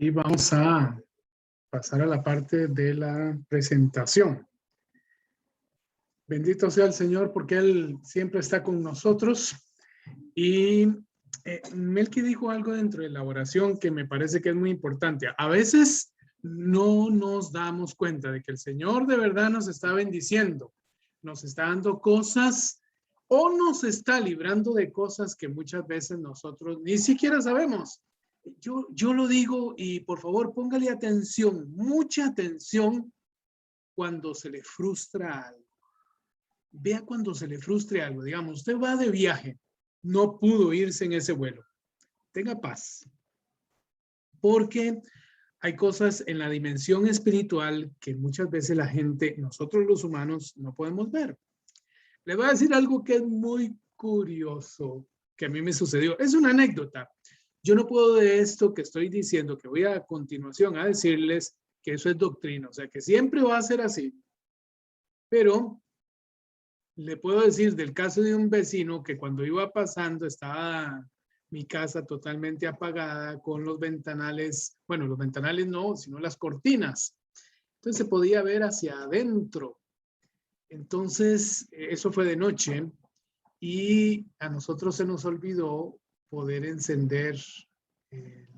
Y vamos a pasar a la parte de la presentación. Bendito sea el Señor porque Él siempre está con nosotros. Y Melqui dijo algo dentro de la oración que me parece que es muy importante. A veces no nos damos cuenta de que el Señor de verdad nos está bendiciendo, nos está dando cosas o nos está librando de cosas que muchas veces nosotros ni siquiera sabemos. Yo lo digo y por favor póngale atención, mucha atención cuando se le frustra algo. Vea cuando se le frustre algo. Digamos, usted va de viaje, no pudo irse en ese vuelo. Tenga paz. Porque hay cosas en la dimensión espiritual que muchas veces la gente, nosotros los humanos, no podemos ver. Le voy a decir algo que es muy curioso, que a mí me sucedió. Es una anécdota. Yo no puedo de esto que estoy diciendo, que voy a continuación a decirles que eso es doctrina, o sea, que siempre va a ser así. Pero le puedo decir del caso de un vecino que cuando iba pasando estaba mi casa totalmente apagada con los ventanales, bueno, los ventanales no, sino las cortinas. Entonces se podía ver hacia adentro. Entonces, eso fue de noche y a nosotros se nos olvidó poder encender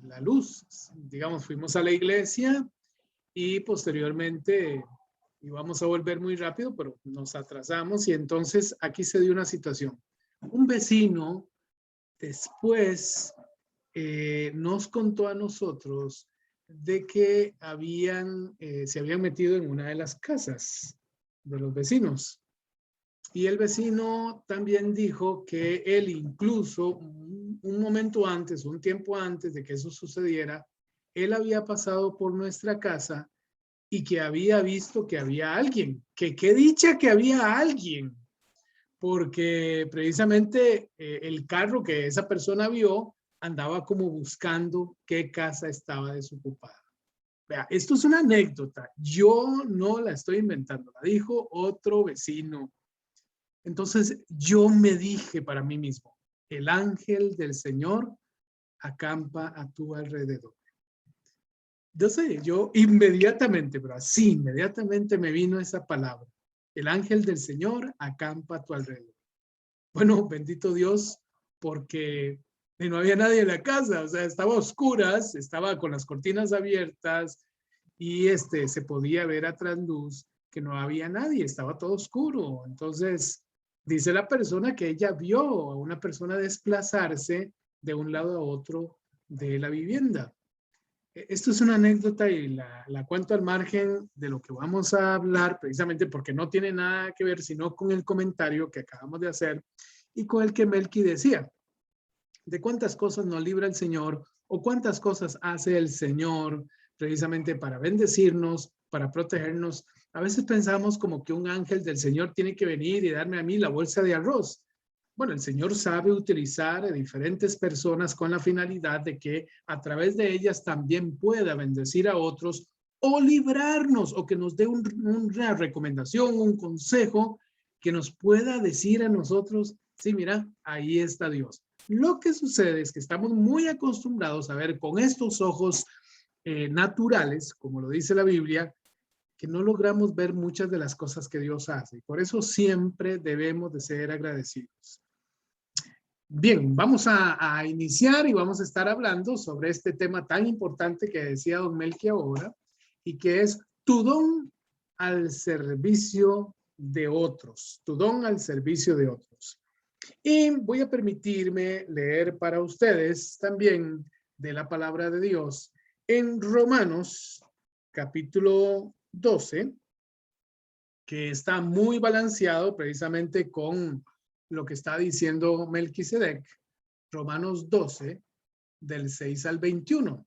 la luz. Digamos, fuimos a la iglesia y posteriormente íbamos a volver muy rápido, pero nos atrasamos y entonces aquí se dio una situación. Un vecino después nos contó a nosotros de que se habían metido en una de las casas de los vecinos. Y el vecino también dijo que él incluso un momento antes, un tiempo antes de que eso sucediera, él había pasado por nuestra casa y que había visto que había alguien, que qué dicha que había alguien, porque precisamente el carro que esa persona vio andaba como buscando qué casa estaba desocupada. Vea, esto es una anécdota, yo no la estoy inventando, la dijo otro vecino. Entonces yo me dije para mí mismo, el ángel del Señor acampa a tu alrededor. Yo sé, yo inmediatamente, pero así, inmediatamente me vino esa palabra. El ángel del Señor acampa a tu alrededor. Bueno, bendito Dios, porque no había nadie en la casa, o sea, estaba a oscuras, estaba con las cortinas abiertas y se podía ver a trasluz que no había nadie, estaba todo oscuro. Entonces, dice la persona que ella vio a una persona desplazarse de un lado a otro de la vivienda. Esto es una anécdota y la cuento al margen de lo que vamos a hablar, precisamente porque no tiene nada que ver sino con el comentario que acabamos de hacer y con el que Melqui decía, de cuántas cosas nos libra el Señor o cuántas cosas hace el Señor precisamente para bendecirnos, para protegernos. A veces pensamos como que un ángel del Señor tiene que venir y darme a mí la bolsa de arroz. Bueno, el Señor sabe utilizar a diferentes personas con la finalidad de que a través de ellas también pueda bendecir a otros o librarnos o que nos dé una recomendación, un consejo que nos pueda decir a nosotros, sí, mira, ahí está Dios. Lo que sucede es que estamos muy acostumbrados a ver con estos ojos naturales, como lo dice la Biblia, que no logramos ver muchas de las cosas que Dios hace. Y por eso siempre debemos de ser agradecidos. Bien, vamos a iniciar y vamos a estar hablando sobre este tema tan importante que decía don Melqui ahora y que es tu don al servicio de otros, tu don al servicio de otros. Y voy a permitirme leer para ustedes también de la palabra de Dios en Romanos capítulo 12, que está muy balanceado precisamente con lo que está diciendo Melquisedec, Romanos 12, del 6 al 21.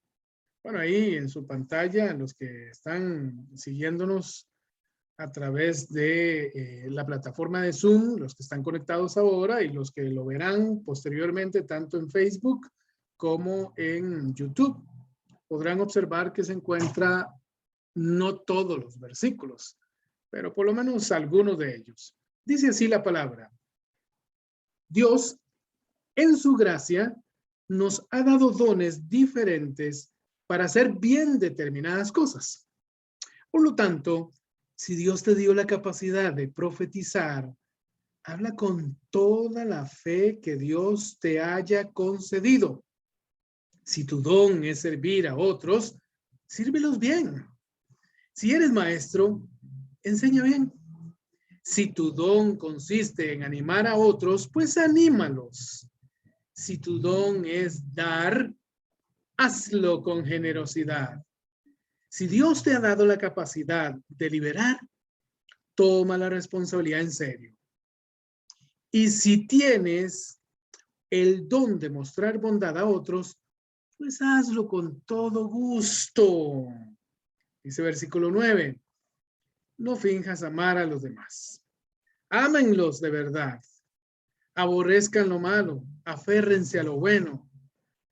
Bueno, ahí en su pantalla, los que están siguiéndonos a través de la plataforma de Zoom, los que están conectados ahora y los que lo verán posteriormente tanto en Facebook como en YouTube, podrán observar que se encuentra no todos los versículos, pero por lo menos algunos de ellos. Dice así la palabra. Dios, en su gracia, nos ha dado dones diferentes para hacer bien determinadas cosas. Por lo tanto, si Dios te dio la capacidad de profetizar, habla con toda la fe que Dios te haya concedido. Si tu don es servir a otros, sírvelos bien. Si eres maestro, enseña bien. Si tu don consiste en animar a otros, pues anímalos. Si tu don es dar, hazlo con generosidad. Si Dios te ha dado la capacidad de liberar, toma la responsabilidad en serio. Y si tienes el don de mostrar bondad a otros, pues hazlo con todo gusto. Dice versículo 9. No finjas amar a los demás. Ámenlos de verdad. Aborrezcan lo malo. Aférrense a lo bueno.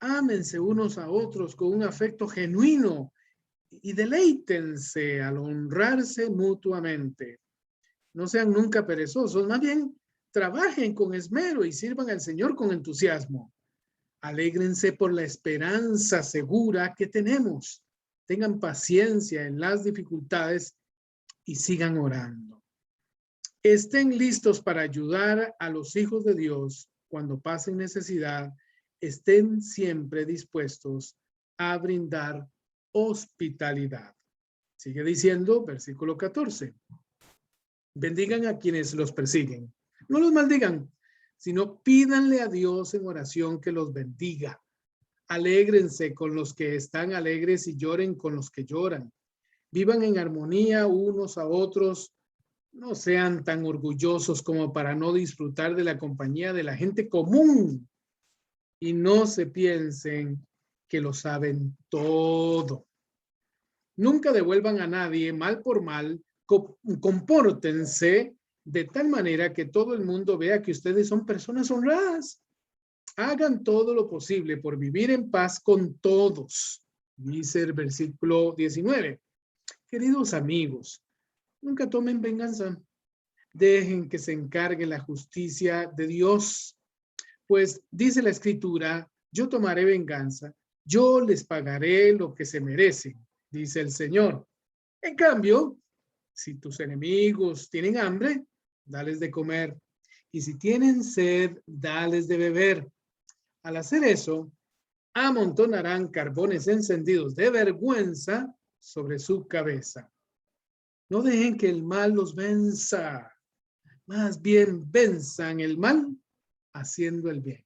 Ámense unos a otros con un afecto genuino y deleítense al honrarse mutuamente. No sean nunca perezosos, más bien trabajen con esmero y sirvan al Señor con entusiasmo. Alégrense por la esperanza segura que tenemos. Tengan paciencia en las dificultades y sigan orando. Estén listos para ayudar a los hijos de Dios cuando pasen necesidad. Estén siempre dispuestos a brindar hospitalidad. Sigue diciendo, versículo 14. Bendigan a quienes los persiguen. No los maldigan, sino pídanle a Dios en oración que los bendiga. Alégrense con los que están alegres y lloren con los que lloran. Vivan en armonía unos a otros. No sean tan orgullosos como para no disfrutar de la compañía de la gente común. Y no se piensen que lo saben todo. Nunca devuelvan a nadie mal por mal. Compórtense de tal manera que todo el mundo vea que ustedes son personas honradas. Hagan todo lo posible por vivir en paz con todos. Dice el versículo 19. Queridos amigos, nunca tomen venganza. Dejen que se encargue la justicia de Dios. Pues dice la Escritura, yo tomaré venganza. Yo les pagaré lo que se merecen, dice el Señor. En cambio, si tus enemigos tienen hambre, dales de comer. Y si tienen sed, dales de beber. Al hacer eso, amontonarán carbones encendidos de vergüenza sobre su cabeza. No dejen que el mal los venza. Más bien venzan el mal haciendo el bien.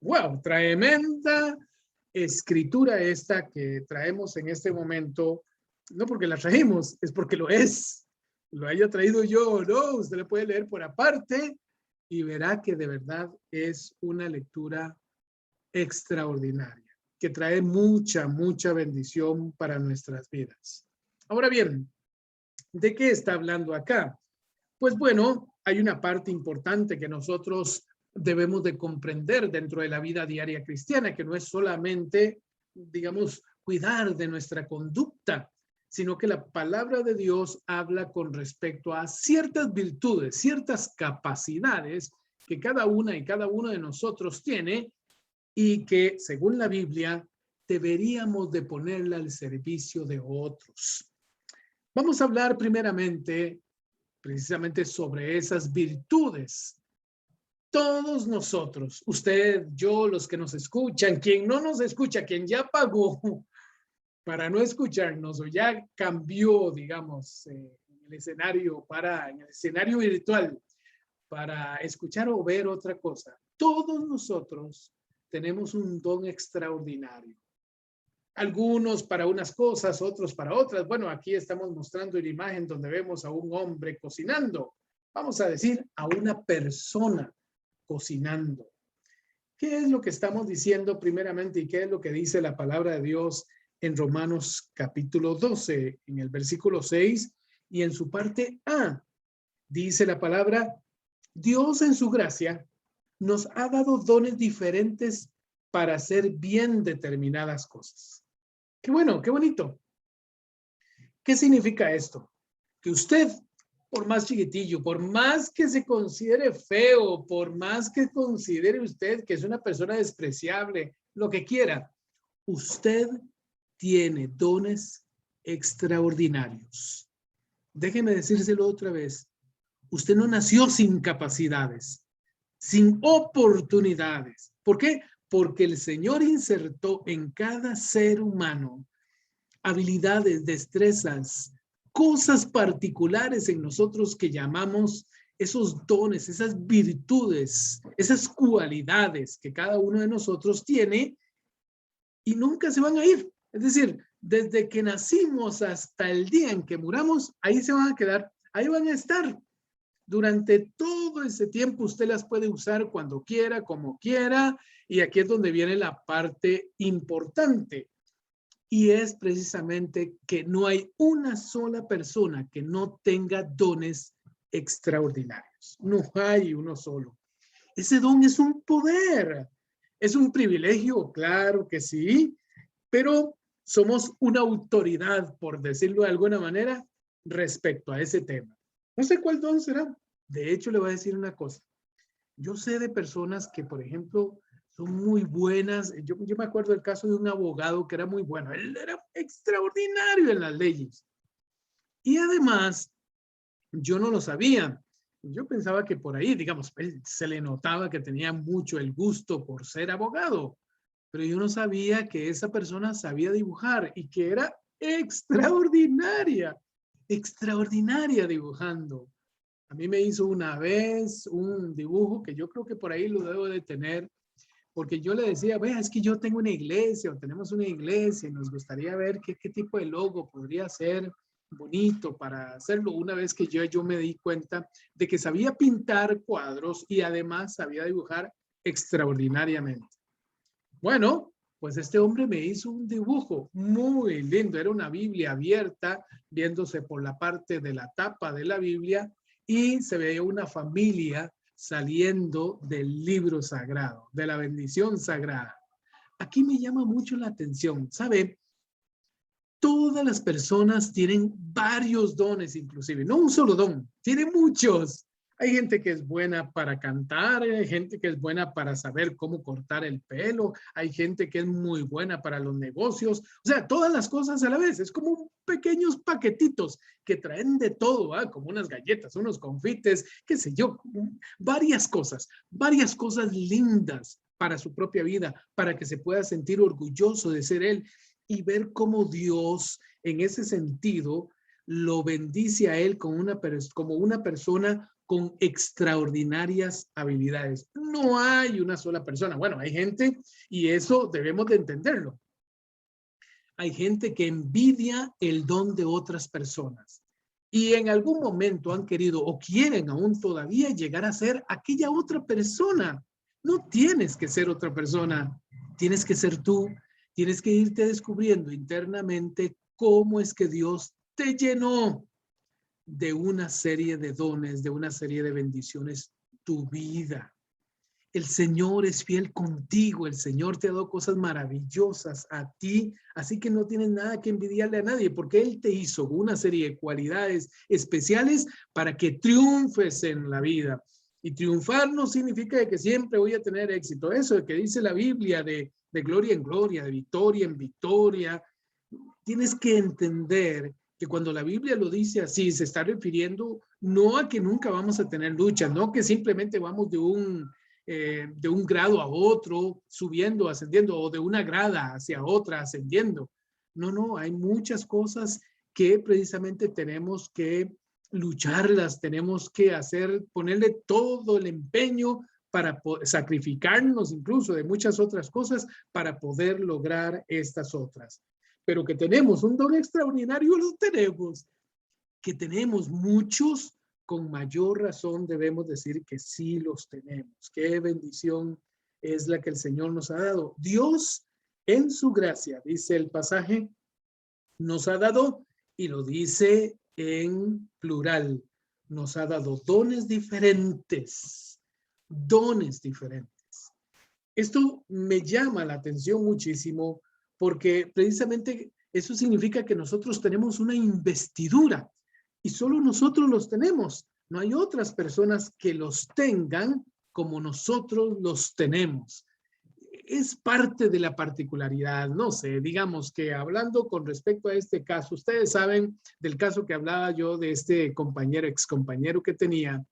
¡Wow! Tremenda escritura esta que traemos en este momento. No porque la trajimos, es porque lo es. Lo haya traído yo, ¿no? Usted le puede leer por aparte y verá que de verdad es una lectura extraordinaria, que trae mucha bendición para nuestras vidas. Ahora bien, ¿de qué está hablando acá? Pues bueno, hay una parte importante que nosotros debemos de comprender dentro de la vida diaria cristiana, que no es solamente, digamos, cuidar de nuestra conducta, sino que la palabra de Dios habla con respecto a ciertas virtudes, ciertas capacidades que cada una y cada uno de nosotros tiene y que, según la Biblia, deberíamos de ponerla al servicio de otros. Vamos a hablar primeramente, precisamente sobre esas virtudes. Todos nosotros, usted, yo, los que nos escuchan, quien no nos escucha, quien ya pagó para no escucharnos o ya cambió, digamos, el escenario en el escenario virtual para escuchar o ver otra cosa. Todos nosotros tenemos un don extraordinario. Algunos para unas cosas, otros para otras. Bueno, aquí estamos mostrando una imagen donde vemos a un hombre cocinando. Vamos a decir a una persona cocinando. ¿Qué es lo que estamos diciendo primeramente y qué es lo que dice la palabra de Dios en Romanos capítulo 12, en el versículo 6 y en su parte A? Dice la palabra, Dios en su gracia nos ha dado dones diferentes para hacer bien determinadas cosas. Qué bueno, qué bonito. ¿Qué significa esto? Que usted, por más chiquitillo, por más que se considere feo, por más que considere usted que es una persona despreciable, lo que quiera, usted tiene dones extraordinarios. Déjeme decírselo otra vez. Usted no nació sin capacidades, sin oportunidades. ¿Por qué? Porque el Señor insertó en cada ser humano habilidades, destrezas, cosas particulares en nosotros que llamamos esos dones, esas virtudes, esas cualidades que cada uno de nosotros tiene y nunca se van a ir. Es decir, desde que nacimos hasta el día en que muramos, ahí se van a quedar, ahí van a estar. Durante todo ese tiempo usted las puede usar cuando quiera, como quiera, y aquí es donde viene la parte importante. Y es precisamente que no hay una sola persona que no tenga dones extraordinarios. No hay uno solo. Ese don es un poder, es un privilegio, claro que sí, pero somos una autoridad, por decirlo de alguna manera, respecto a ese tema. No sé cuál don será. De hecho, le voy a decir una cosa. Yo sé de personas que, por ejemplo, son muy buenas. Yo me acuerdo del caso de un abogado que era muy bueno. Él era extraordinario en las leyes. Y además, yo no lo sabía. Yo pensaba que por ahí, digamos, él se le notaba que tenía mucho el gusto por ser abogado. Pero yo no sabía que esa persona sabía dibujar y que era extraordinaria, extraordinaria dibujando. A mí me hizo una vez un dibujo que yo creo que por ahí lo debo de tener, porque yo le decía, vea, es que yo tengo una iglesia o tenemos una iglesia y nos gustaría ver qué tipo de logo podría ser bonito para hacerlo. Una vez que yo me di cuenta de que sabía pintar cuadros y además sabía dibujar extraordinariamente. Bueno, pues este hombre me hizo un dibujo muy lindo. Era una Biblia abierta, viéndose por la parte de la tapa de la Biblia y se veía una familia saliendo del libro sagrado, de la bendición sagrada. Aquí me llama mucho la atención, ¿sabe? Todas las personas tienen varios dones, inclusive, no un solo don, tienen muchos. Hay gente que es buena para cantar, hay gente que es buena para saber cómo cortar el pelo, hay gente que es muy buena para los negocios, o sea, todas las cosas a la vez, es como pequeños paquetitos que traen de todo, ¿eh? Como unas galletas, unos confites, qué sé yo, varias cosas lindas para su propia vida, para que se pueda sentir orgulloso de ser él y ver cómo Dios en ese sentido lo bendice a él como una persona con extraordinarias habilidades. No hay una sola persona. Bueno, hay gente, y eso debemos de entenderlo. Hay gente que envidia el don de otras personas y en algún momento han querido o quieren aún todavía llegar a ser aquella otra persona. No tienes que ser otra persona, tienes que ser tú. Tienes que irte descubriendo internamente cómo es que Dios te llenó de una serie de dones, de una serie de bendiciones, tu vida. El Señor es fiel contigo, el Señor te ha dado cosas maravillosas a ti, así que no tienes nada que envidiarle a nadie, porque Él te hizo una serie de cualidades especiales para que triunfes en la vida. Y triunfar no significa que siempre voy a tener éxito. Eso de que dice la Biblia de gloria en gloria, de victoria en victoria. Tienes que entender que cuando la Biblia lo dice así, se está refiriendo no a que nunca vamos a tener luchas, no que simplemente vamos de un grado a otro, subiendo, ascendiendo, o de una grada hacia otra, ascendiendo. No, hay muchas cosas que precisamente tenemos que lucharlas, tenemos que hacer, ponerle todo el empeño para sacrificarnos incluso de muchas otras cosas para poder lograr estas otras. Pero que tenemos un don extraordinario, lo tenemos. Que tenemos muchos, con mayor razón debemos decir que sí los tenemos. Qué bendición es la que el Señor nos ha dado. Dios, en su gracia, dice el pasaje, nos ha dado, y lo dice en plural, nos ha dado dones diferentes. Dones diferentes. Esto me llama la atención muchísimo porque precisamente eso significa que nosotros tenemos una investidura y solo nosotros los tenemos. No hay otras personas que los tengan como nosotros los tenemos. es parte de la particularidad. No sé, digamos que hablando con respecto a este caso, ustedes saben del caso que hablaba yo de este compañero, ex compañero que tenía.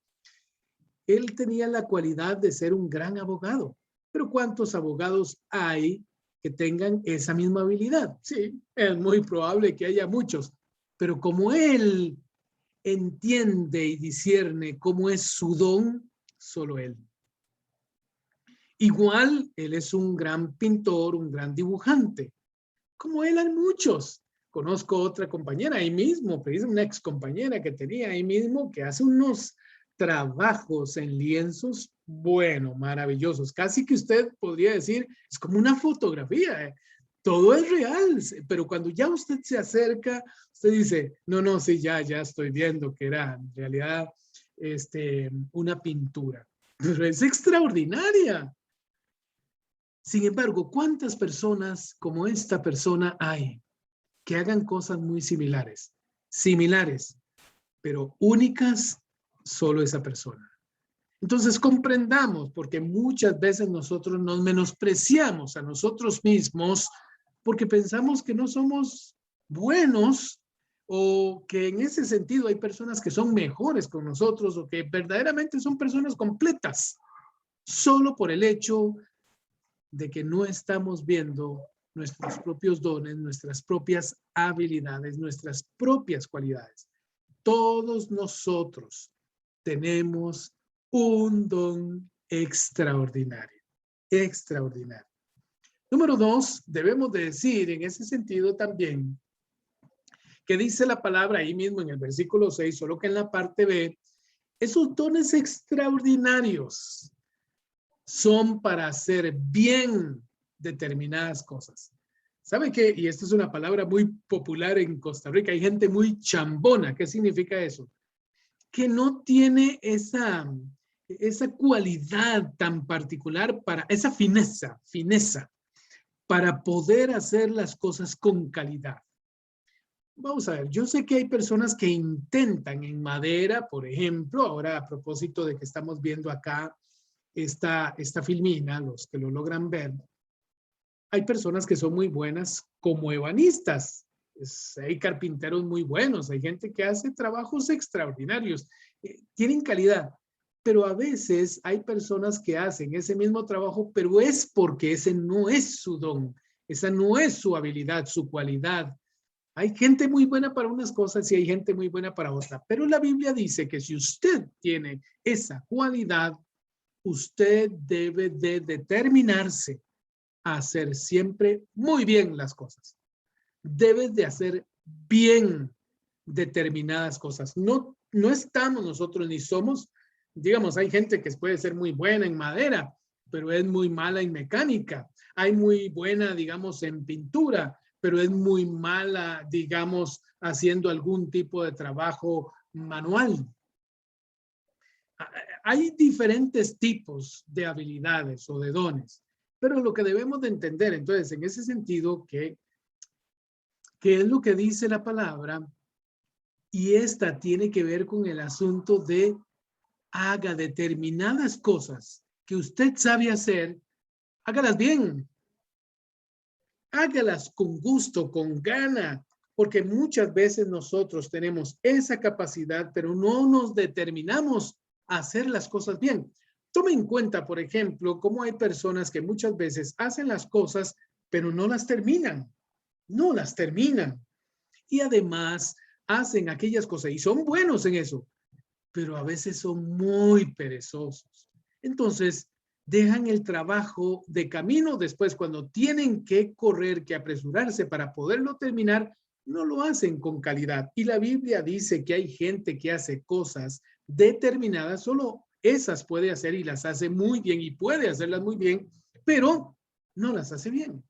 Él tenía la cualidad de ser un gran abogado, pero ¿cuántos abogados hay que tengan esa misma habilidad? Sí, es muy probable que haya muchos, pero como él entiende y discierne cómo es su don, solo él. Igual, él es un gran pintor, un gran dibujante. Como él hay muchos. Conozco otra compañera ahí mismo, una ex compañera que tenía ahí mismo, que hace unos trabajos en lienzos, bueno, maravillosos. Casi que usted podría decir, es como una fotografía. Todo es real, pero cuando ya usted se acerca, usted dice, no, no, sí, ya estoy viendo que era en realidad una pintura. Pero es extraordinaria. Sin embargo, ¿cuántas personas como esta persona hay que hagan cosas muy similares? Similares, pero únicas, solo esa persona. Entonces comprendamos, porque muchas veces nosotros nos menospreciamos a nosotros mismos porque pensamos que no somos buenos o que en ese sentido hay personas que son mejores con nosotros o que verdaderamente son personas completas, solo por el hecho de que no estamos viendo nuestros propios dones, nuestras propias habilidades, nuestras propias cualidades. Todos nosotros tenemos un don extraordinario, extraordinario. Número 2, debemos de decir en ese sentido también que dice la palabra ahí mismo en el versículo 6, solo que en la parte B, esos dones extraordinarios son para hacer bien determinadas cosas. ¿Sabe qué? Y esta es una palabra muy popular en Costa Rica. Hay gente muy chambona. ¿Qué significa eso? Que no tiene esa cualidad tan particular para esa fineza para poder hacer las cosas con calidad. Vamos a ver, yo sé que hay personas que intentan en madera, por ejemplo, ahora a propósito de que estamos viendo acá esta filmina, los que lo logran ver, hay personas que son muy buenas como ebanistas. Hay carpinteros muy buenos, hay gente que hace trabajos extraordinarios, tienen calidad, pero a veces hay personas que hacen ese mismo trabajo, pero es porque ese no es su don, esa no es su habilidad, su cualidad. Hay gente muy buena para unas cosas y hay gente muy buena para otras, pero la Biblia dice que si usted tiene esa cualidad, usted debe de determinarse a hacer siempre muy bien las cosas. Debes de hacer bien determinadas cosas. No estamos nosotros ni somos, digamos, hay gente que puede ser muy buena en madera, pero es muy mala en mecánica. Hay muy buena, digamos, en pintura, pero es muy mala, digamos, haciendo algún tipo de trabajo manual. Hay diferentes tipos de habilidades o de dones, pero lo que debemos de entender, entonces, en ese sentido, que es lo que dice la palabra, y esta tiene que ver con el asunto de haga determinadas cosas que usted sabe hacer, hágalas bien, hágalas con gusto, con gana, porque muchas veces nosotros tenemos esa capacidad, pero no nos determinamos a hacer las cosas bien. Tome en cuenta, por ejemplo, cómo hay personas que muchas veces hacen las cosas, pero no las terminan. No las terminan. Y además hacen aquellas cosas y son buenos en eso, pero a veces son muy perezosos. Entonces, dejan el trabajo de camino después cuando tienen que correr, que apresurarse para poderlo terminar, no lo hacen con calidad. Y la Biblia dice que hay gente que hace cosas determinadas, solo esas puede hacer y las hace muy bien y puede hacerlas muy bien, pero no las hace bien.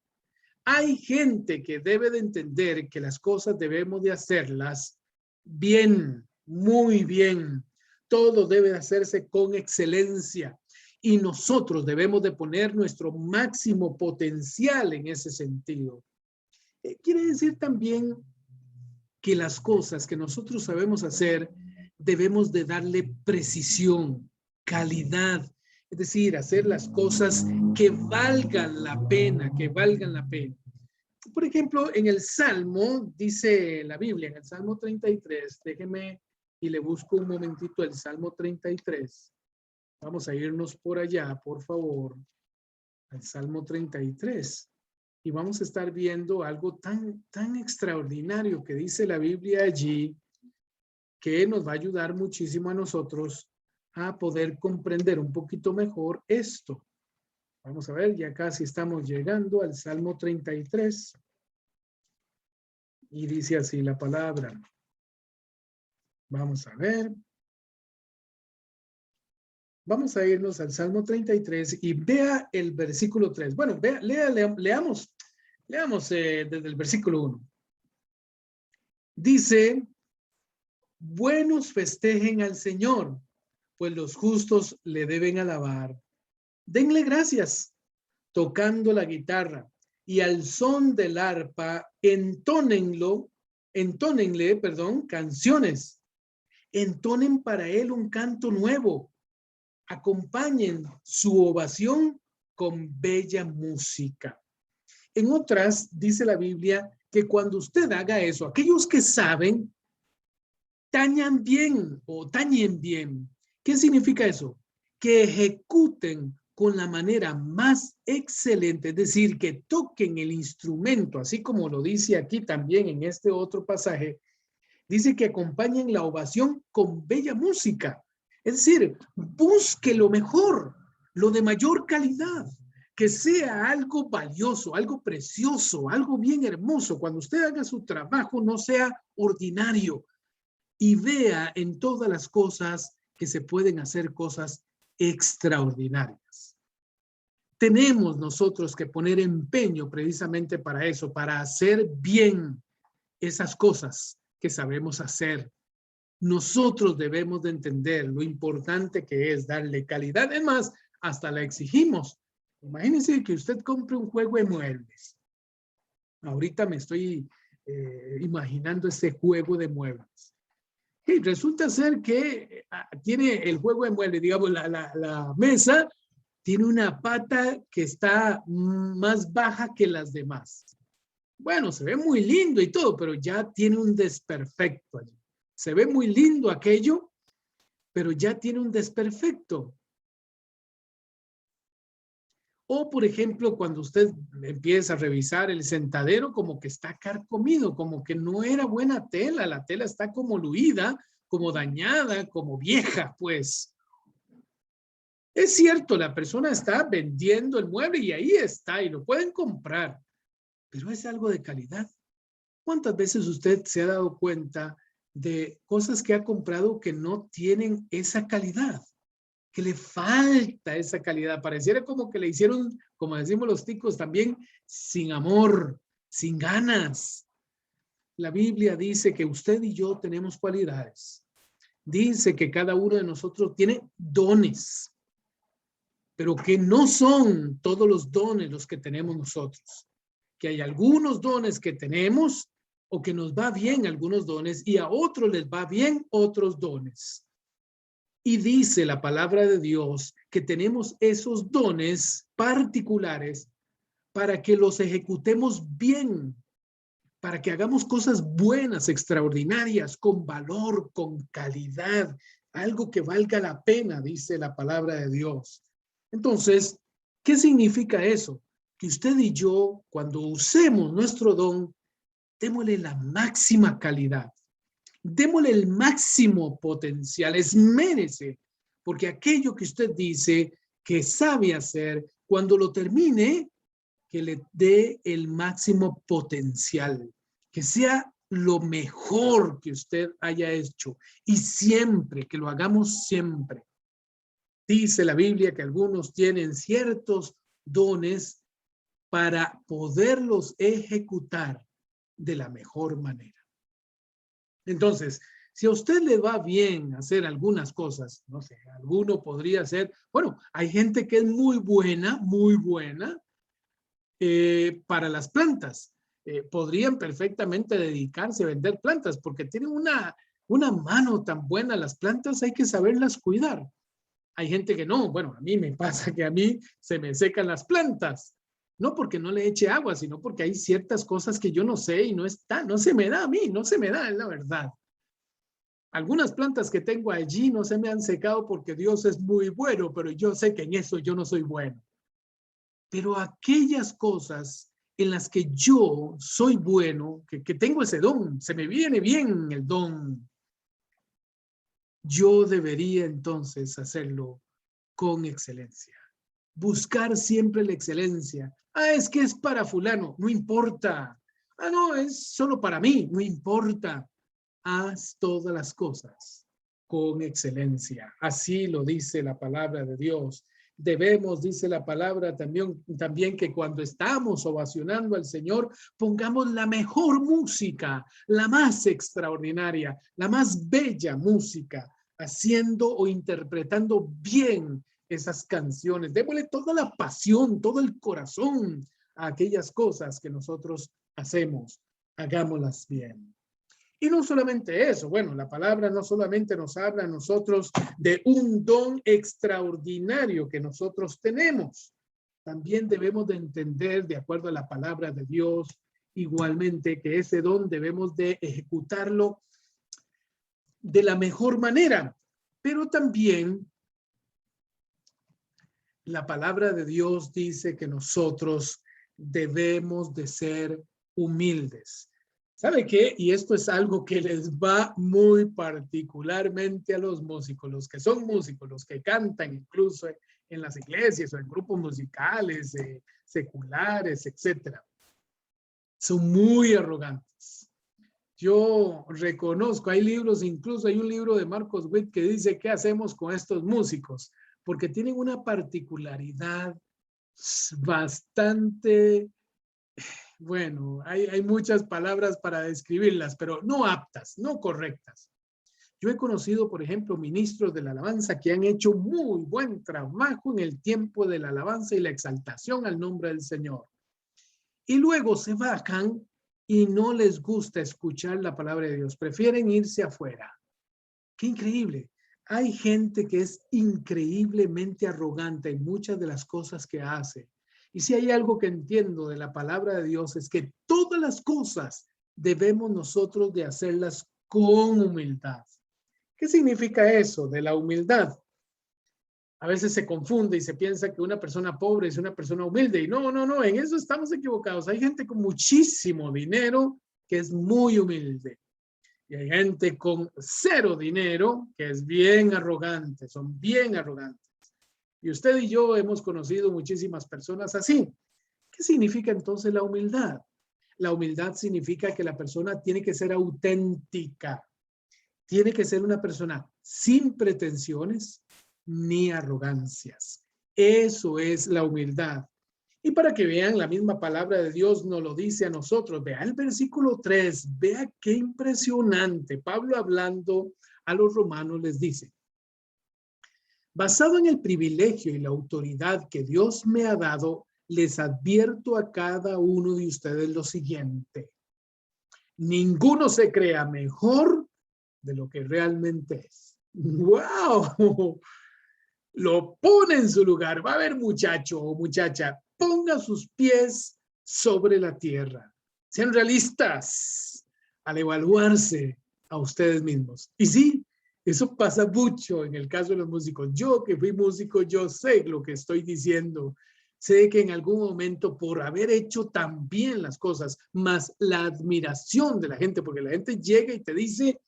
Hay gente que debe de entender que las cosas debemos de hacerlas bien, muy bien. Todo debe de hacerse con excelencia y nosotros debemos de poner nuestro máximo potencial en ese sentido. Quiere decir también que las cosas que nosotros sabemos hacer debemos de darle precisión, calidad. Es decir, hacer las cosas que valgan la pena, que valgan la pena. Por ejemplo, en el Salmo, dice la Biblia, en el Salmo 33, déjeme y le busco un momentito el Salmo 33. Vamos a irnos por allá, por favor, al Salmo 33. Y vamos a estar viendo algo tan extraordinario que dice la Biblia allí, que nos va a ayudar muchísimo a nosotros a poder comprender un poquito mejor esto. Vamos a ver, ya casi estamos llegando al Salmo 33. Y dice así la palabra. Vamos a ver. Vamos a irnos al Salmo 33 y vea el versículo 3. Bueno, leamos desde el versículo 1. Dice, buenos festejen al Señor, pues los justos le deben alabar. Denle gracias, tocando la guitarra, y al son del arpa, entónenle, canciones. Entonen para él un canto nuevo. Acompañen su ovación con bella música. En otras, dice la Biblia, que cuando usted haga eso, aquellos que saben, tañen bien. ¿Qué significa eso? Que ejecuten con la manera más excelente, es decir, que toquen el instrumento, así como lo dice aquí también en este otro pasaje, dice que acompañen la ovación con bella música. Es decir, busque lo mejor, lo de mayor calidad, que sea algo valioso, algo precioso, algo bien hermoso. Cuando usted haga su trabajo, no sea ordinario y vea en todas las cosas que se pueden hacer cosas extraordinarias. Tenemos nosotros que poner empeño precisamente para eso, para hacer bien esas cosas que sabemos hacer. Nosotros debemos de entender lo importante que es darle calidad. Es más, hasta la exigimos. Imagínense que usted compre un juego de muebles. Ahorita me estoy imaginando ese juego de muebles. Y resulta ser que tiene el juego de muebles, digamos, la mesa tiene una pata que está más baja que las demás. Bueno, se ve muy lindo y todo, pero ya tiene un desperfecto allí. Se ve muy lindo aquello, pero ya tiene un desperfecto. O, por ejemplo, cuando usted empieza a revisar el sentadero, como que está carcomido, como que no era buena tela, la tela está como luida, como dañada, como vieja, pues. Es cierto, la persona está vendiendo el mueble y ahí está, y lo pueden comprar, pero es algo de calidad. ¿Cuántas veces usted se ha dado cuenta de cosas que ha comprado que no tienen esa calidad? Que le falta esa calidad. Pareciera como que le hicieron, como decimos los ticos también, sin amor, sin ganas. La Biblia dice que usted y yo tenemos cualidades. Dice que cada uno de nosotros tiene dones, pero que no son todos los dones los que tenemos nosotros. Que hay algunos dones que tenemos o que nos va bien algunos dones y a otros les va bien otros dones. Y dice la palabra de Dios que tenemos esos dones particulares para que los ejecutemos bien, para que hagamos cosas buenas, extraordinarias, con valor, con calidad, algo que valga la pena, dice la palabra de Dios. Entonces, ¿qué significa eso? Que usted y yo, cuando usemos nuestro don, démosle la máxima calidad. Démosle el máximo potencial, esmérese, porque aquello que usted dice que sabe hacer, cuando lo termine, que le dé el máximo potencial, que sea lo mejor que usted haya hecho y siempre, que lo hagamos siempre. Dice la Biblia que algunos tienen ciertos dones para poderlos ejecutar de la mejor manera. Entonces, si a usted le va bien hacer algunas cosas, no sé, alguno podría ser, bueno, hay gente que es muy buena para las plantas. Podrían perfectamente dedicarse a vender plantas porque tienen una mano tan buena. Las plantas hay que saberlas cuidar. Hay gente que no. Bueno, a mí me pasa que a mí se me secan las plantas. No porque no le eche agua, sino porque hay ciertas cosas que yo no sé y no se me da a mí, no se me da, es la verdad. Algunas plantas que tengo allí no se me han secado porque Dios es muy bueno, pero yo sé que en eso yo no soy bueno. Pero aquellas cosas en las que yo soy bueno, que tengo ese don, se me viene bien el don, yo debería entonces hacerlo con excelencia. Buscar siempre la excelencia. Ah, es que es para fulano, no importa. Ah, no, es solo para mí, no importa. Haz todas las cosas con excelencia. Así lo dice la palabra de Dios. Debemos, dice la palabra también que cuando estamos ovacionando al Señor, pongamos la mejor música, la más extraordinaria, la más bella música, haciendo o interpretando bien esas canciones. Démosle toda la pasión, todo el corazón a aquellas cosas que nosotros hacemos. Hagámoslas bien. Y no solamente eso, bueno, la palabra no solamente nos habla a nosotros de un don extraordinario que nosotros tenemos, también debemos de entender, de acuerdo a la palabra de Dios, igualmente que ese don debemos de ejecutarlo de la mejor manera, pero también la palabra de Dios dice que nosotros debemos de ser humildes. ¿Sabe qué? Y esto es algo que les va muy particularmente a los músicos, los que son músicos, los que cantan incluso en las iglesias o en grupos musicales, seculares, etcétera. Son muy arrogantes. Yo reconozco, hay libros, incluso hay un libro de Marcos Witt que dice, ¿qué hacemos con estos músicos? Porque tienen una particularidad bastante... Bueno, hay muchas palabras para describirlas, pero no aptas, no correctas. Yo he conocido, por ejemplo, ministros de la alabanza que han hecho muy buen trabajo en el tiempo de la alabanza y la exaltación al nombre del Señor. Y luego se bajan y no les gusta escuchar la palabra de Dios. Prefieren irse afuera. ¡Qué increíble! Hay gente que es increíblemente arrogante en muchas de las cosas que hace. Y si hay algo que entiendo de la palabra de Dios es que todas las cosas debemos nosotros de hacerlas con humildad. ¿Qué significa eso de la humildad? A veces se confunde y se piensa que una persona pobre es una persona humilde. Y no, en eso estamos equivocados. Hay gente con muchísimo dinero que es muy humilde. Y hay gente con cero dinero que es bien arrogante, son bien arrogantes. Y usted y yo hemos conocido muchísimas personas así. ¿Qué significa entonces la humildad? La humildad significa que la persona tiene que ser auténtica. Tiene que ser una persona sin pretensiones ni arrogancias. Eso es la humildad. Y para que vean, la misma palabra de Dios nos lo dice a nosotros. Vea el versículo 3. Vea qué impresionante. Pablo hablando a los romanos les dice, basado en el privilegio y la autoridad que Dios me ha dado, les advierto a cada uno de ustedes lo siguiente. Ninguno se crea mejor de lo que realmente es. ¡Wow! Lo pone en su lugar. Va a haber muchacho o muchacha, ponga sus pies sobre la tierra. Sean realistas al evaluarse a ustedes mismos. Y sí, eso pasa mucho en el caso de los músicos. Yo que fui músico, yo sé lo que estoy diciendo. Sé que en algún momento por haber hecho tan bien las cosas, más la admiración de la gente, porque la gente llega y te dice,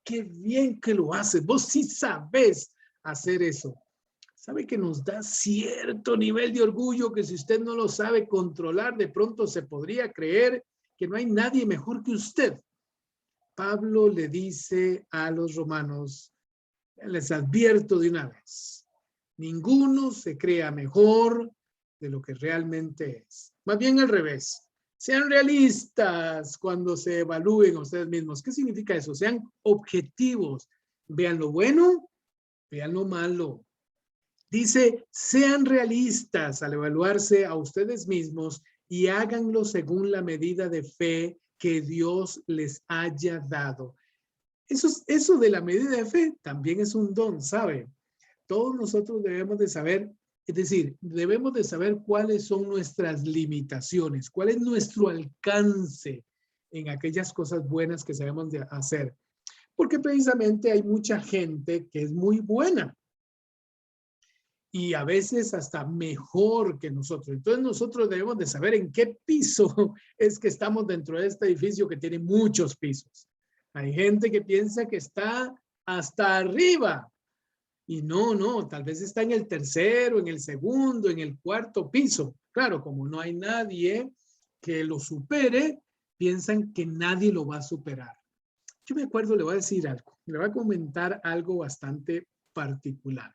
qué bien que lo haces, vos sí sabes hacer eso. Sabe que nos da cierto nivel de orgullo que si usted no lo sabe controlar, de pronto se podría creer que no hay nadie mejor que usted. Pablo le dice a los romanos, les advierto de una vez, ninguno se crea mejor de lo que realmente es. Más bien al revés. Sean realistas cuando se evalúen a ustedes mismos. ¿Qué significa eso? Sean objetivos. Vean lo bueno, vean lo malo. Dice, sean realistas al evaluarse a ustedes mismos y háganlo según la medida de fe que Dios les haya dado. Eso de la medida de fe también es un don, ¿sabe? Todos nosotros debemos de saber, es decir, debemos de saber cuáles son nuestras limitaciones, cuál es nuestro alcance en aquellas cosas buenas que sabemos de hacer. Porque precisamente hay mucha gente que es muy buena y a veces hasta mejor que nosotros. Entonces nosotros debemos de saber en qué piso es que estamos dentro de este edificio que tiene muchos pisos. Hay gente que piensa que está hasta arriba y no, tal vez está en el tercero, en el segundo, en el cuarto piso. Claro, como no hay nadie que lo supere, piensan que nadie lo va a superar. Yo me acuerdo, le voy a decir algo, le voy a comentar algo bastante particular.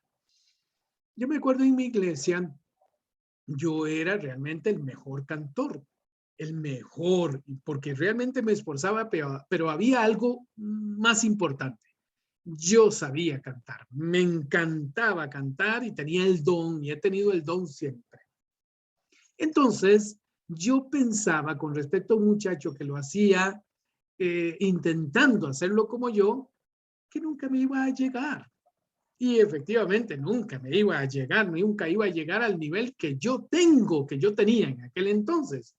Yo me acuerdo en mi iglesia, yo era realmente el mejor cantor, el mejor, porque realmente me esforzaba, pero había algo más importante. Yo sabía cantar, me encantaba cantar y tenía el don, y he tenido el don siempre. Entonces, yo pensaba con respecto a un muchacho que lo hacía intentando hacerlo como yo, que nunca me iba a llegar. Y efectivamente nunca me iba a llegar, nunca iba a llegar al nivel que yo tenía en aquel entonces.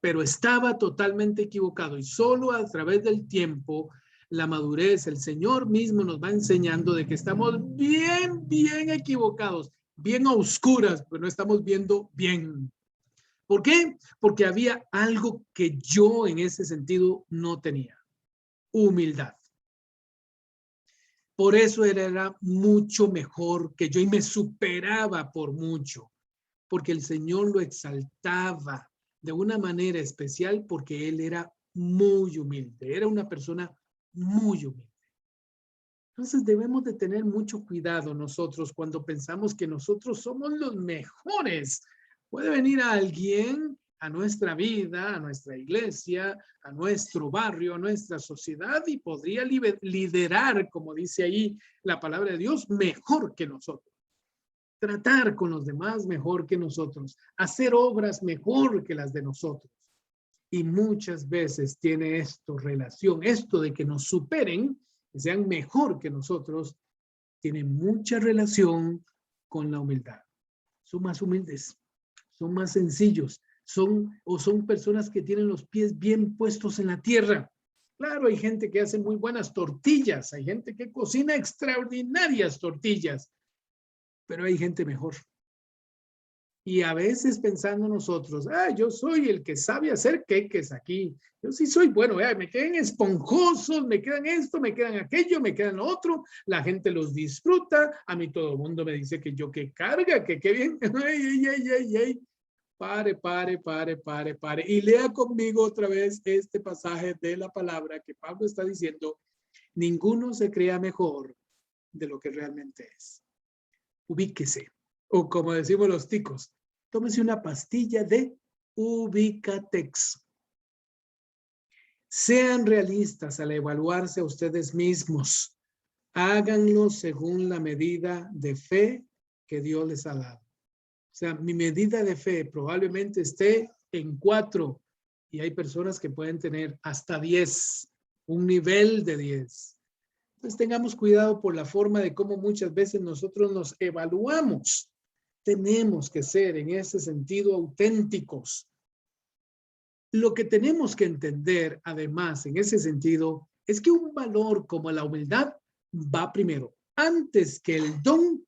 Pero estaba totalmente equivocado y solo a través del tiempo, la madurez, el Señor mismo nos va enseñando de que estamos bien equivocados, bien a oscuras, pero no estamos viendo bien. ¿Por qué? Porque había algo que yo en ese sentido no tenía. Humildad. Por eso era mucho mejor que yo y me superaba por mucho, porque el Señor lo exaltaba de una manera especial porque él era muy humilde, era una persona muy humilde. Entonces debemos de tener mucho cuidado nosotros cuando pensamos que nosotros somos los mejores. Puede venir alguien a nuestra vida, a nuestra iglesia, a nuestro barrio, a nuestra sociedad y podría liderar, como dice ahí la palabra de Dios, mejor que nosotros. Tratar con los demás mejor que nosotros, hacer obras mejor que las de nosotros. Y muchas veces tiene esto relación, esto de que nos superen, que sean mejor que nosotros, tiene mucha relación con la humildad. Son más humildes, son más sencillos, son personas que tienen los pies bien puestos en la tierra. Claro, hay gente que hace muy buenas tortillas, hay gente que cocina extraordinarias tortillas, pero hay gente mejor. Y a veces pensando nosotros, yo soy el que sabe hacer queques aquí. Yo sí soy bueno, me quedan esponjosos, me quedan esto, me quedan aquello, me quedan lo otro. La gente los disfruta. A mí todo el mundo me dice que yo qué carga, que qué bien. Ay. Pare. Y lea conmigo otra vez este pasaje de la palabra que Pablo está diciendo. Ninguno se crea mejor de lo que realmente es. Ubíquese. O como decimos los ticos, tómese una pastilla de Ubicatex. Sean realistas al evaluarse a ustedes mismos. Háganlo según la medida de fe que Dios les ha dado. O sea, mi medida de fe probablemente esté en 4 y hay personas que pueden tener hasta 10, un nivel de 10. Entonces tengamos cuidado por la forma de cómo muchas veces nosotros nos evaluamos. Tenemos que ser en ese sentido auténticos. Lo que tenemos que entender, además, en ese sentido, es que un valor como la humildad va primero. Antes que el don,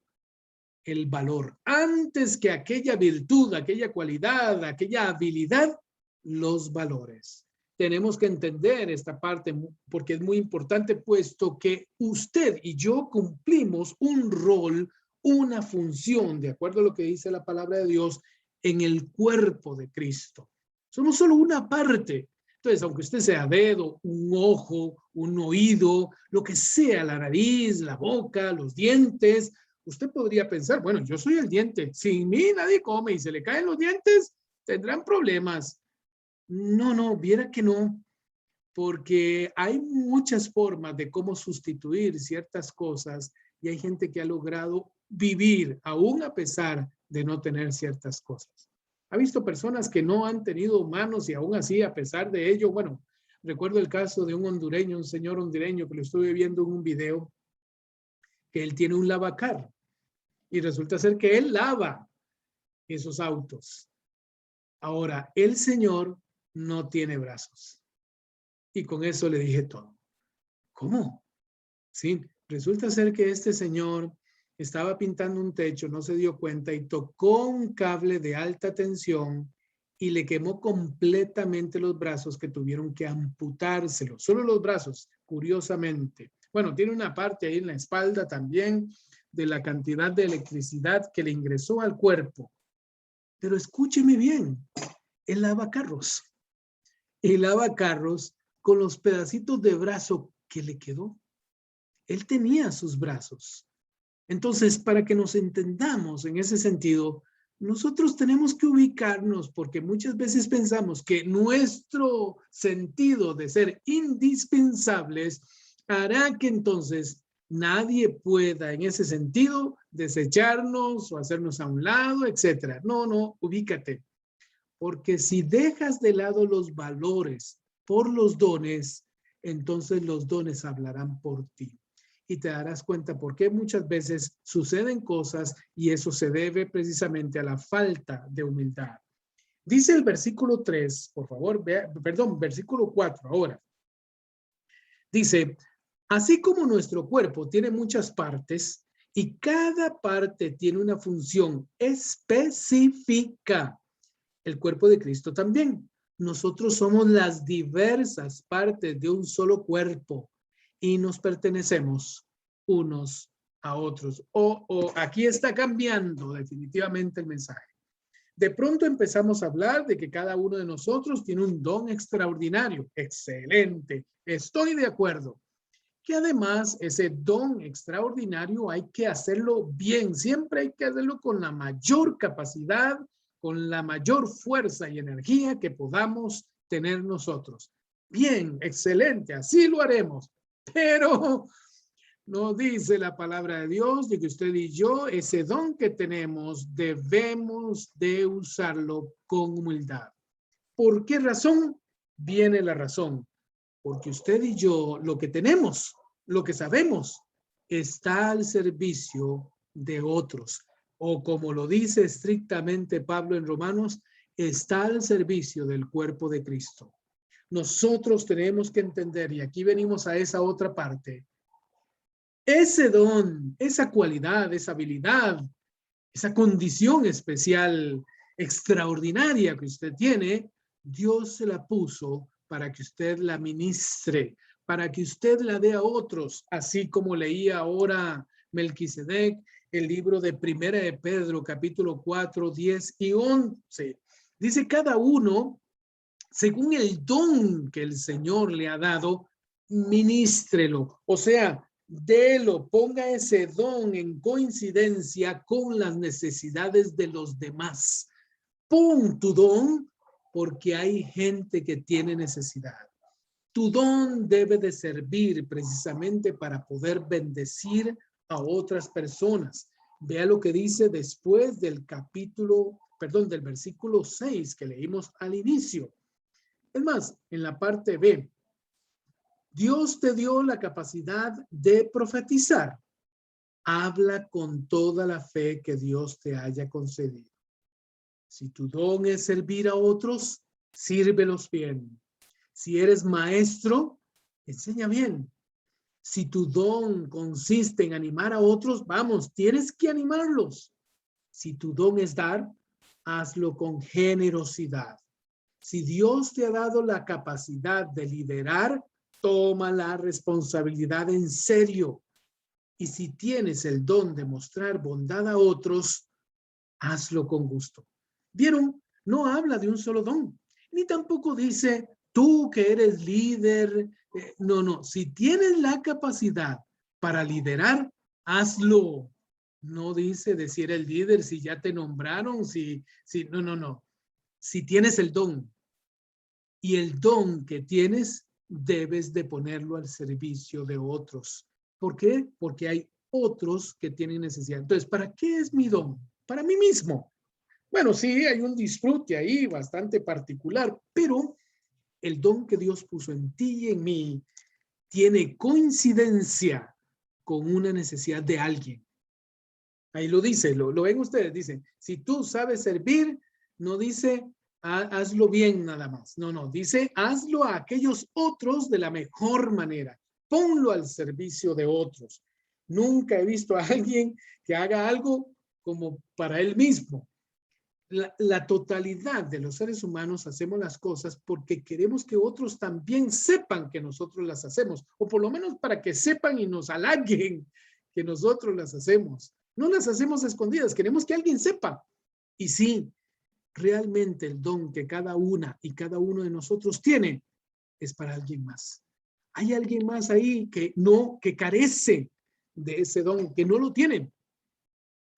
el valor. Antes que aquella virtud, aquella cualidad, aquella habilidad, los valores. Tenemos que entender esta parte porque es muy importante, puesto que usted y yo cumplimos un rol, una función, de acuerdo a lo que dice la palabra de Dios, en el cuerpo de Cristo. Somos solo una parte. Entonces, aunque usted sea dedo, un ojo, un oído, lo que sea, la nariz, la boca, los dientes, usted podría pensar, bueno, yo soy el diente. Sin mí nadie come y se le caen los dientes, tendrán problemas. No, viera que no. Porque hay muchas formas de cómo sustituir ciertas cosas y hay gente que ha logrado vivir aún a pesar de no tener ciertas cosas. Ha visto personas que no han tenido manos y aún así, a pesar de ello, bueno, recuerdo el caso de un hondureño, un señor hondureño que lo estuve viendo en un video, que él tiene un lavacar Y resulta ser que él lava esos autos. Ahora, el Señor no tiene brazos. Y con eso le dije todo. ¿Cómo? Sí, resulta ser que este señor estaba pintando un techo, no se dio cuenta y tocó un cable de alta tensión y le quemó completamente los brazos, que tuvieron que amputárselos. Solo los brazos, curiosamente. Bueno, tiene una parte ahí en la espalda también de la cantidad de electricidad que le ingresó al cuerpo. Pero escúcheme bien, él lava carros. Él lava carros con los pedacitos de brazo que le quedó. Él tenía sus brazos. Entonces, para que nos entendamos en ese sentido, nosotros tenemos que ubicarnos, porque muchas veces pensamos que nuestro sentido de ser indispensables hará que entonces nadie pueda en ese sentido desecharnos o hacernos a un lado, etcétera. No, no, ubícate. Porque si dejas de lado los valores por los dones, entonces los dones hablarán por ti. Y te darás cuenta por qué muchas veces suceden cosas y eso se debe precisamente a la falta de humildad. Dice el versículo 3, por favor, versículo 4 ahora. Dice, así como nuestro cuerpo tiene muchas partes y cada parte tiene una función específica, el cuerpo de Cristo también. Nosotros somos las diversas partes de un solo cuerpo y nos pertenecemos unos a otros. Aquí está cambiando definitivamente el mensaje. De pronto empezamos a hablar de que cada uno de nosotros tiene un don extraordinario. Excelente, estoy de acuerdo. Que además ese don extraordinario hay que hacerlo bien, siempre hay que hacerlo con la mayor capacidad, con la mayor fuerza y energía que podamos tener nosotros. Bien, excelente, así lo haremos, pero no dice la palabra de Dios de que usted y yo, ese don que tenemos, debemos de usarlo con humildad. ¿Por qué razón? Viene la razón. Porque usted y yo, lo que tenemos, lo que sabemos, está al servicio de otros. O como lo dice estrictamente Pablo en Romanos, está al servicio del cuerpo de Cristo. Nosotros tenemos que entender, y aquí venimos a esa otra parte, ese don, esa cualidad, esa habilidad, esa condición especial, extraordinaria que usted tiene, Dios se la puso para que usted la ministre, para que usted la dé a otros, así como leía ahora Melquisedec, el libro de Primera de Pedro, capítulo 4, 10 y 11. Dice cada uno, según el don que el Señor le ha dado, ministrelo. O sea, délo, ponga ese don en coincidencia con las necesidades de los demás. Pon tu don porque hay gente que tiene necesidad. Tu don debe de servir precisamente para poder bendecir a otras personas. Vea lo que dice después del del versículo 6 que leímos al inicio. Es más, en la parte B, Dios te dio la capacidad de profetizar. Habla con toda la fe que Dios te haya concedido. Si tu don es servir a otros, sírvelos bien. Si eres maestro, enseña bien. Si tu don consiste en animar a otros, vamos, tienes que animarlos. Si tu don es dar, hazlo con generosidad. Si Dios te ha dado la capacidad de liderar, toma la responsabilidad en serio. Y si tienes el don de mostrar bondad a otros, hazlo con gusto. ¿Vieron? No habla de un solo don, ni tampoco dice tú que eres líder. No. Si tienes la capacidad para liderar, hazlo. No dice de si eres el líder, si ya te nombraron, no. Si tienes el don y el don que tienes, debes de ponerlo al servicio de otros. ¿Por qué? Porque hay otros que tienen necesidad. Entonces, ¿para qué es mi don? Para mí mismo. Bueno, sí, hay un disfrute ahí bastante particular, pero el don que Dios puso en ti y en mí tiene coincidencia con una necesidad de alguien. Ahí lo dice, lo ven ustedes, dice, si tú sabes servir, no dice hazlo bien nada más. No, no, dice hazlo a aquellos otros de la mejor manera. Ponlo al servicio de otros. Nunca he visto a alguien que haga algo como para él mismo. La totalidad de los seres humanos hacemos las cosas porque queremos que otros también sepan que nosotros las hacemos, o por lo menos para que sepan y nos halaguen que nosotros las hacemos. No las hacemos escondidas, queremos que alguien sepa. Y sí, realmente el don que cada una y cada uno de nosotros tiene es para alguien más. Hay alguien más ahí que carece de ese don, que no lo tiene.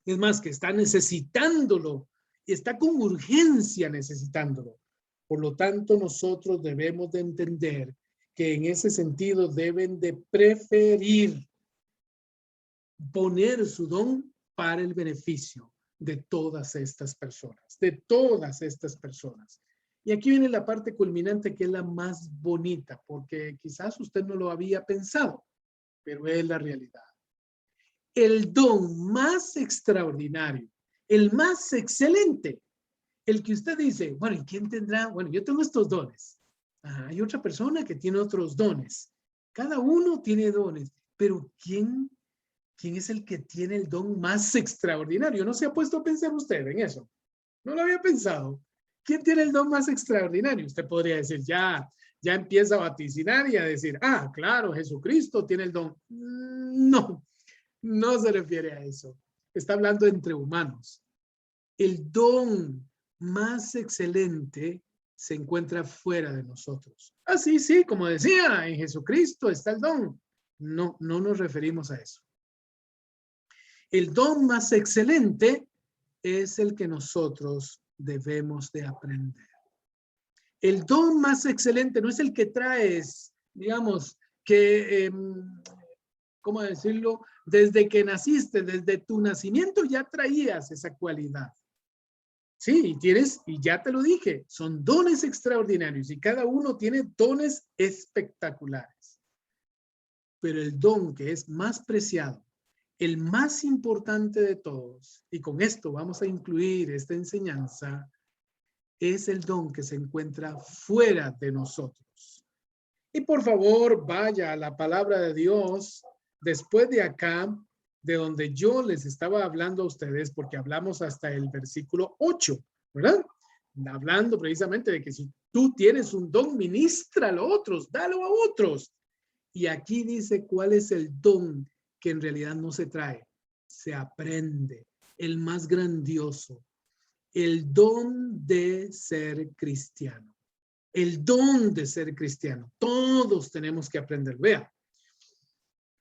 Es más, que está necesitándolo y está con urgencia necesitándolo. Por lo tanto, nosotros debemos de entender que en ese sentido deben de preferir poner su don para el beneficio de todas estas personas, Y aquí viene la parte culminante que es la más bonita, porque quizás usted no lo había pensado, pero es la realidad. El don más extraordinario, el más excelente, el que usted dice, bueno, ¿y quién tendrá? Bueno, yo tengo estos dones. Hay otra persona que tiene otros dones. Cada uno tiene dones, pero ¿quién es el que tiene el don más extraordinario? ¿No se ha puesto a pensar usted en eso? No lo había pensado. ¿Quién tiene el don más extraordinario? Usted podría decir, ya empieza a vaticinar y a decir, claro, Jesucristo tiene el don. No, no se refiere a eso. Está hablando entre humanos. El don más excelente se encuentra fuera de nosotros. Sí, como decía, en Jesucristo está el don. No nos referimos a eso. El don más excelente es el que nosotros debemos de aprender. El don más excelente no es el que traes, digamos, que, ¿cómo decirlo? Desde que naciste, desde tu nacimiento ya traías esa cualidad. Sí, y ya te lo dije, son dones extraordinarios y cada uno tiene dones espectaculares. Pero el don que es más preciado, el más importante de todos, y con esto vamos a incluir esta enseñanza, es el don que se encuentra fuera de nosotros. Y por favor, vaya a la palabra de Dios después de acá, de donde yo les estaba hablando a ustedes, porque hablamos hasta el versículo 8, ¿verdad? Hablando precisamente de que si tú tienes un don, ministralo a otros, dalo a otros. Y aquí dice cuál es el don que en realidad no se trae, se aprende, el más grandioso, el don de ser cristiano. El don de ser cristiano. Todos tenemos que aprender. Vea,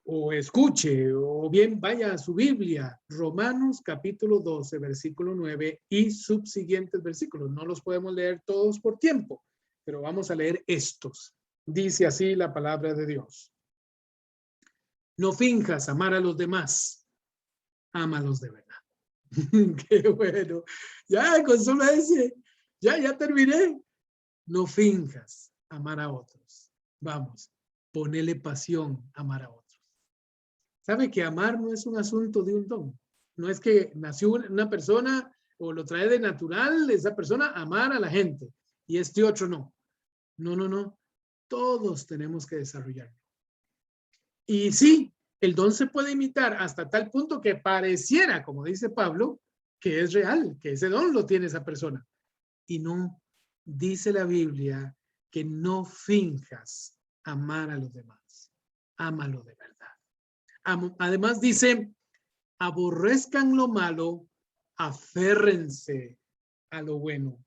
o escuche, o bien vaya a su Biblia, Romanos capítulo 12, versículo 9 y subsiguientes versículos. No los podemos leer todos por tiempo, pero vamos a leer estos. Dice así la palabra de Dios. No finjas amar a los demás, ámalos de verdad. Qué bueno. Ya, con solo ese, ya terminé. No finjas amar a otros. Vamos, ponele pasión a amar a otros. ¿Sabe que amar no es un asunto de un don? No es que nació una persona o lo trae de natural esa persona amar a la gente y este otro no. No. Todos tenemos que desarrollarlo. Y sí, el don se puede imitar hasta tal punto que pareciera, como dice Pablo, que es real, que ese don lo tiene esa persona. Y no, dice la Biblia que no finjas amar a los demás. Ámalo de verdad. Además dice, aborrezcan lo malo, aférrense a lo bueno.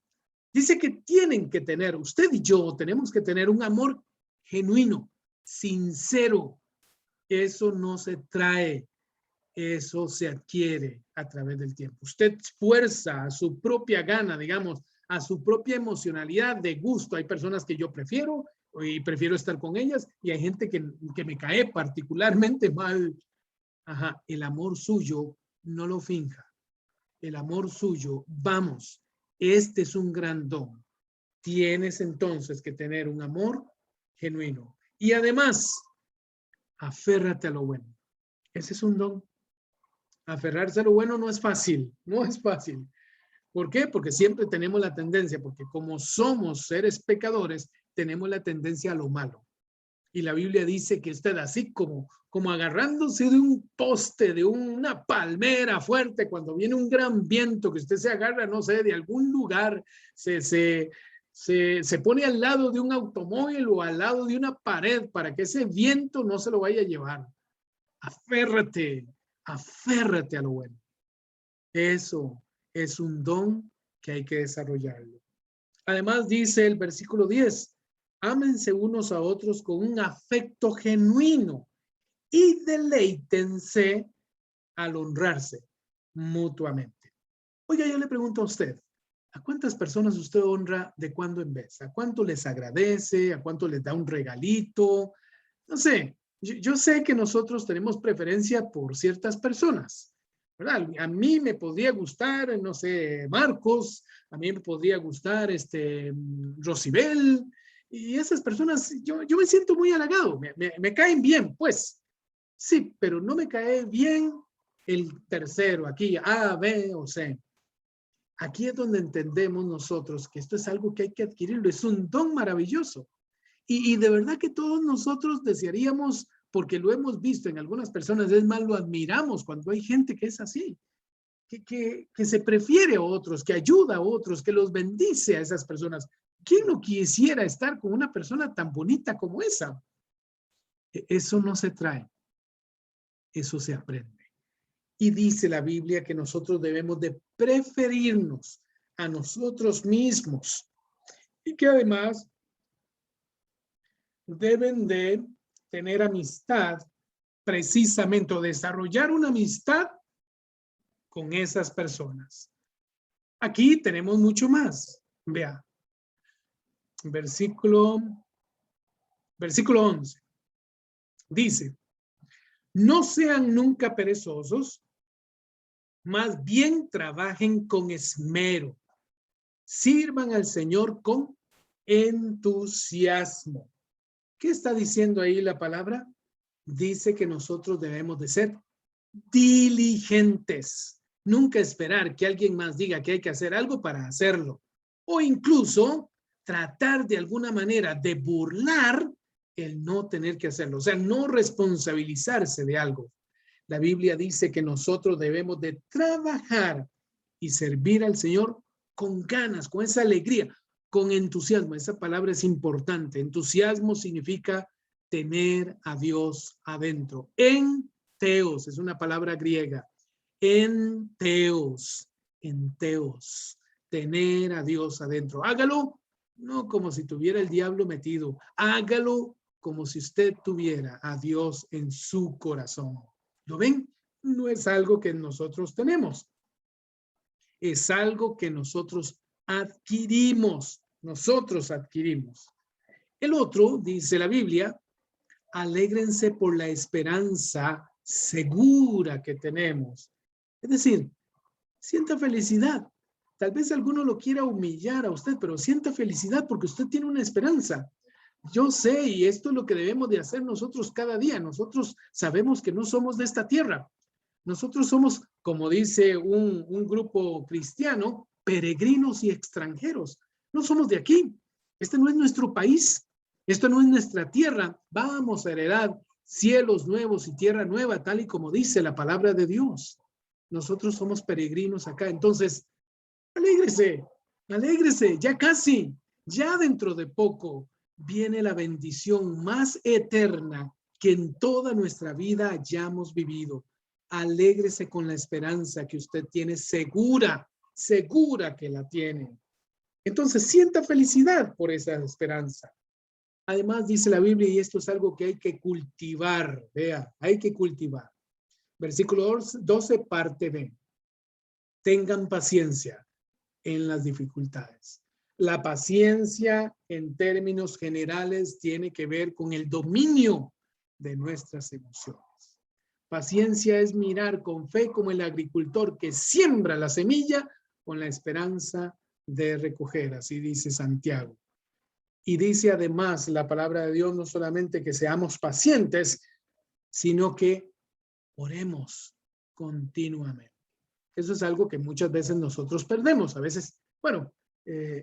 Dice que tienen que tener, usted y yo tenemos que tener un amor genuino, sincero. Eso no se trae, eso se adquiere a través del tiempo. Usted fuerza a su propia gana, digamos, a su propia emocionalidad de gusto. Hay personas que yo prefiero y prefiero estar con ellas y hay gente que me cae particularmente mal. El amor suyo no lo finja. El amor suyo, vamos, este es un gran don. Tienes entonces que tener un amor genuino. Y además, aférrate a lo bueno. Ese es un don. Aferrarse a lo bueno no es fácil, no es fácil. ¿Por qué? Porque siempre tenemos la tendencia, porque como somos seres pecadores, tenemos la tendencia a lo malo. Y la Biblia dice que usted así como agarrándose de un poste, de una palmera fuerte, cuando viene un gran viento, que usted se agarra, no sé, de algún lugar, se pone al lado de un automóvil o al lado de una pared para que ese viento no se lo vaya a llevar. Aférrate, aférrate a lo bueno. Eso es un don que hay que desarrollarlo. Además dice el versículo 10, ámense unos a otros con un afecto genuino y deleítense al honrarse mutuamente. Oiga, yo le pregunto a usted, ¿a cuántas personas usted honra de cuando en vez? ¿A cuánto les agradece? ¿A cuánto les da un regalito? No sé, yo sé que nosotros tenemos preferencia por ciertas personas, ¿verdad? A mí me podría gustar, no sé, Marcos, a mí me podría gustar Rosibel, y esas personas, yo me siento muy halagado, me caen bien, pues. Sí, pero no me cae bien el tercero, aquí, A, B o C. Aquí es donde entendemos nosotros que esto es algo que hay que adquirirlo, es un don maravilloso. Y de verdad que todos nosotros desearíamos, porque lo hemos visto en algunas personas, es más, lo admiramos cuando hay gente que es así, que se prefiere a otros, que ayuda a otros, que los bendice a esas personas. ¿Quién no quisiera estar con una persona tan bonita como esa? Eso no se trae, eso se aprende. Y dice la Biblia que nosotros debemos de preferirnos a nosotros mismos y que además deben de tener amistad precisamente o desarrollar una amistad con esas personas. Aquí tenemos mucho más. Vea, versículo 11. Dice, no sean nunca perezosos, más bien trabajen con esmero. Sirvan al Señor con entusiasmo. ¿Qué está diciendo ahí la palabra? Dice que nosotros debemos de ser diligentes. Nunca esperar que alguien más diga que hay que hacer algo para hacerlo. O incluso tratar de alguna manera de burlar el no tener que hacerlo. O sea, no responsabilizarse de algo. La Biblia dice que nosotros debemos de trabajar y servir al Señor con ganas, con esa alegría, con entusiasmo. Esa palabra es importante. Entusiasmo significa tener a Dios adentro. En teos, es una palabra griega. En teos, tener a Dios adentro. Hágalo no como si tuviera el diablo metido. Hágalo como si usted tuviera a Dios en su corazón. ¿Lo ven? No es algo que nosotros tenemos. Es algo que nosotros adquirimos. Nosotros adquirimos. El otro, dice la Biblia, alégrense por la esperanza segura que tenemos. Es decir, sienta felicidad. Tal vez alguno lo quiera humillar a usted, pero sienta felicidad porque usted tiene una esperanza. Yo sé, y esto es lo que debemos de hacer nosotros cada día. Nosotros sabemos que no somos de esta tierra. Nosotros somos, como dice un grupo cristiano, peregrinos y extranjeros. No somos de aquí. Este no es nuestro país. Esto no es nuestra tierra. Vamos a heredar cielos nuevos y tierra nueva, tal y como dice la palabra de Dios. Nosotros somos peregrinos acá. Entonces, alégrese, alégrese, ya casi, ya dentro de poco viene la bendición más eterna que en toda nuestra vida hayamos vivido. Alégrese con la esperanza que usted tiene segura, segura que la tiene. Entonces, sienta felicidad por esa esperanza. Además, dice la Biblia, y esto es algo que hay que cultivar, vea, hay que cultivar. Versículo 12, parte B. Tengan paciencia en las dificultades. La paciencia en términos generales tiene que ver con el dominio de nuestras emociones. Paciencia es mirar con fe como el agricultor que siembra la semilla con la esperanza de recoger, así dice Santiago. Y dice además la palabra de Dios no solamente que seamos pacientes, sino que oremos continuamente. Eso es algo que muchas veces nosotros perdemos. A veces, bueno,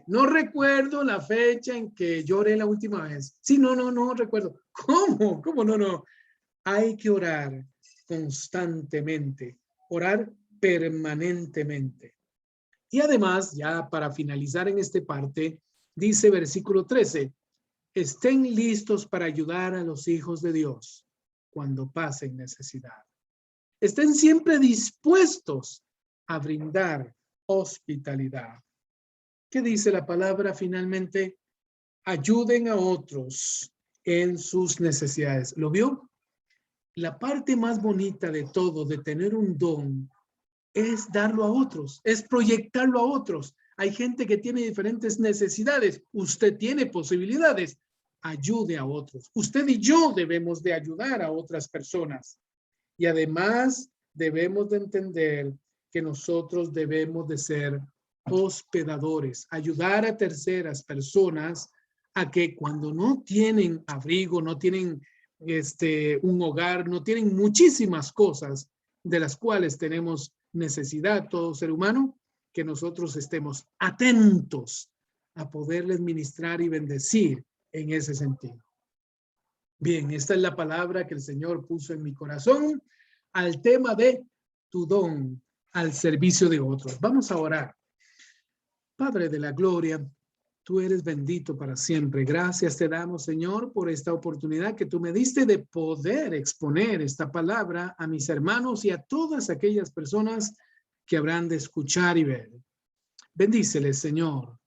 no recuerdo la fecha en que lloré la última vez. Sí, no recuerdo. ¿Cómo? ¿Cómo no? Hay que orar constantemente, orar permanentemente. Y además, ya para finalizar en esta parte, dice versículo 13, estén listos para ayudar a los hijos de Dios cuando pasen necesidad. Estén siempre dispuestos a brindar hospitalidad. ¿Qué dice la palabra finalmente? Ayuden a otros en sus necesidades. ¿Lo vio? La parte más bonita de todo, de tener un don, es darlo a otros, es proyectarlo a otros. Hay gente que tiene diferentes necesidades. Usted tiene posibilidades. Ayude a otros. Usted y yo debemos de ayudar a otras personas. Y además debemos de entender que nosotros debemos de ser hospedadores, ayudar a terceras personas a que cuando no tienen abrigo, no tienen un hogar, no tienen muchísimas cosas de las cuales tenemos necesidad todo ser humano, que nosotros estemos atentos a poderles ministrar y bendecir en ese sentido. Bien, esta es la palabra que el Señor puso en mi corazón al tema de tu don al servicio de otros. Vamos a orar. Padre de la gloria, tú eres bendito para siempre. Gracias te damos, Señor, por esta oportunidad que tú me diste de poder exponer esta palabra a mis hermanos y a todas aquellas personas que habrán de escuchar y ver. Bendíceles, Señor.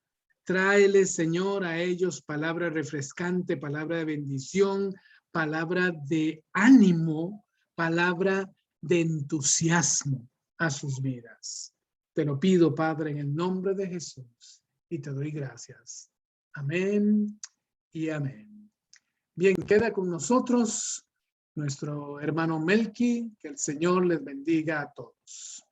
Tráeles, Señor, a ellos palabra refrescante, palabra de bendición, palabra de ánimo, palabra de entusiasmo a sus vidas. Te lo pido, Padre, en el nombre de Jesús, y te doy gracias. Amén y amén. Bien, queda con nosotros nuestro hermano Melqui. Que el Señor les bendiga a todos.